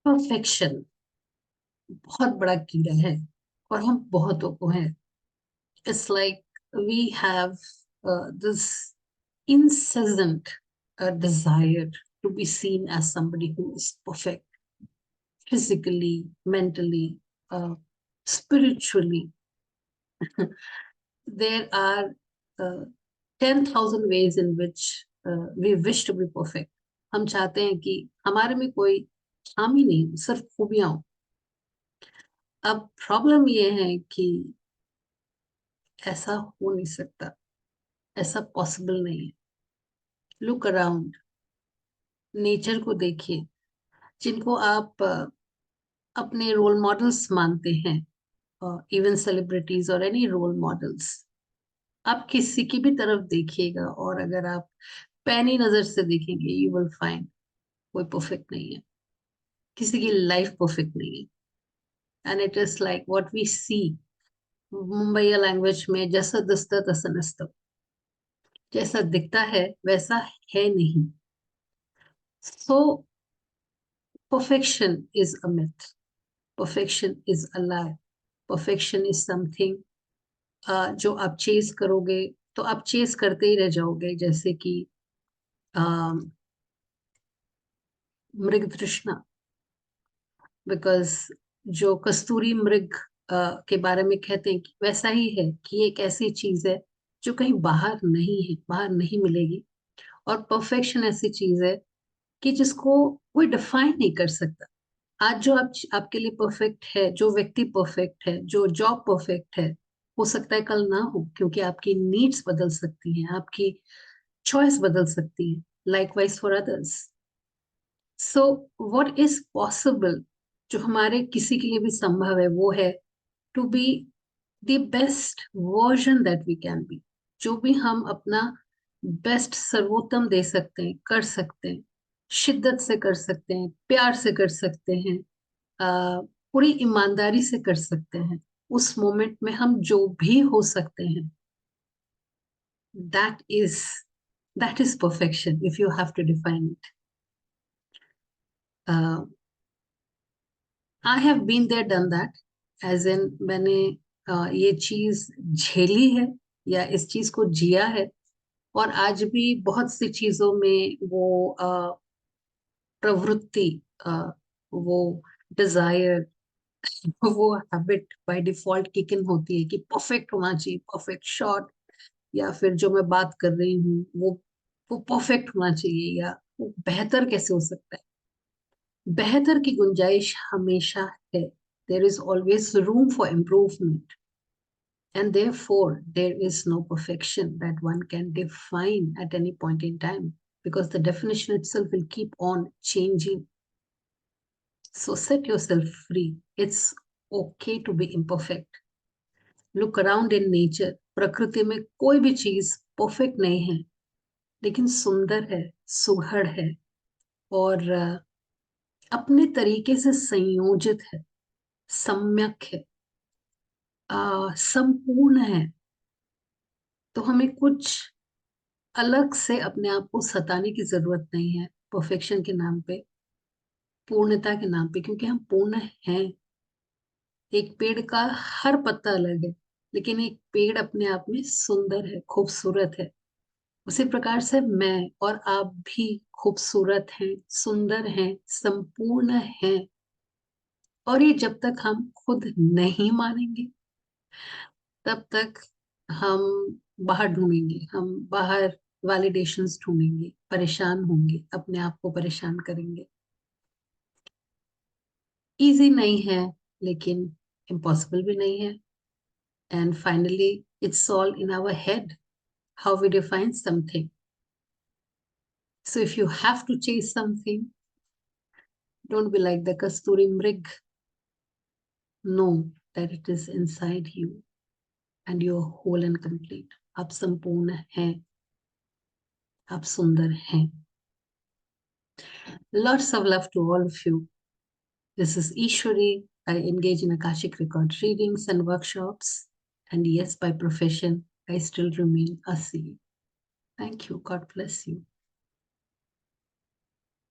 Perfection बहुत बड़ा कीड़ा है और हम बहुतों को है. It's like we have this incessant desire to be seen as somebody who is perfect physically, mentally, spiritually. There are uh, 10,000 ways in which we wish to be perfect. हम चाहते हैं कि हमारे में कोई खामी नहीं, सिर्फ खूबियां हो. अब प्रॉब्लम ये है कि ऐसा हो नहीं सकता, ऐसा पॉसिबल नहीं है. लुक अराउंड, नेचर को देखिए. जिनको आप अपने रोल मॉडल्स मानते हैं, इवन सेलिब्रिटीज और एनी रोल मॉडल्स, आप किसी की भी तरफ देखिएगा और अगर आप पैनी नजर से देखेंगे, यू विल फाइंड कोई परफेक्ट नहीं है. किसी की लाइफ परफेक्ट नहीं है. And it is like what we see. Mumbai language में जैसा दिसता तसा नसतं. जैसा दिखता है वैसा है नहीं. सो perfection is a myth. Perfection is a lie. Perfection is something जो आप चेस करोगे तो आप चेस करते ही रह जाओगे, जैसे कि मृग तृष्णा. बिकॉज जो कस्तूरी मृग के बारे में कहते हैं कि वैसा ही है कि एक ऐसी चीज है जो कहीं बाहर नहीं है, बाहर नहीं मिलेगी. और परफेक्शन ऐसी चीज है कि जिसको कोई डिफाइन नहीं कर सकता. आज जो आपके लिए परफेक्ट है, जो व्यक्ति परफेक्ट है, जो जॉब परफेक्ट है, हो सकता है कल ना हो, क्योंकि आपकी नीड्स बदल सकती हैं, आपकी चॉइस बदल सकती है. Likewise for others. So what is possible, जो हमारे किसी के लिए भी संभव है, वो है to be the best version that we can be. जो भी हम अपना बेस्ट, सर्वोत्तम दे सकते हैं, कर सकते हैं, शिद्दत से कर सकते हैं, प्यार से कर सकते हैं, पूरी ईमानदारी से कर सकते हैं. उस मोमेंट में हम जो भी हो सकते हैं, that is that is perfection if you have to define it. I have been there done that. As in मैंने ये चीज झेली है या इस चीज को जिया है. और आज भी बहुत सी चीजों में वो प्रवृत्ति, वो डिजायर, वो habit by default kick in होती है कि परफेक्ट होना चाहिए, परफेक्ट शॉट, या फिर जो मैं बात कर रही हूँ वो परफेक्ट होना चाहिए, या वो बेहतर कैसे हो सकता है. बेहतर की गुंजाइश हमेशा है. There is always room for improvement. And therefore, there is no perfection that one can define at any point in time, because the definition itself will keep on changing. So set yourself free. It's okay to be imperfect. Look around in nature. प्रकृति में कोई भी चीज perfect नहीं है, लेकिन सुंदर है, सुघड़ है, और अपने तरीके से संयोजित है, सम्यक है, संपूर्ण है. तो हमें कुछ अलग से अपने आप को सताने की जरूरत नहीं है परफेक्शन के नाम पे, पूर्णता के नाम पे, क्योंकि हम पूर्ण हैं. एक पेड़ का हर पत्ता अलग है, लेकिन एक पेड़ अपने आप में सुंदर है, खूबसूरत है. उसी प्रकार से मैं और आप भी खूबसूरत हैं, सुंदर हैं, संपूर्ण हैं. और ये जब तक हम खुद नहीं मानेंगे, तब तक हम बाहर ढूंढेंगे, हम बाहर वैलिडेशंस ढूंढेंगे, परेशान होंगे, अपने आप को परेशान करेंगे. इजी नहीं है, लेकिन इम्पॉसिबल भी नहीं है. And finally it's all in our head, how we define something. So if you have to chase something, don't be like the kasturi mriga. Know that it is inside you and you are whole and complete. आप संपूर्ण हैं, आप सुंदर हैं. Lots of love to all of you. This is Ishwari. I engage in Akashic record readings and workshops. And yes, by profession, I still remain a seer. Thank you. God bless you.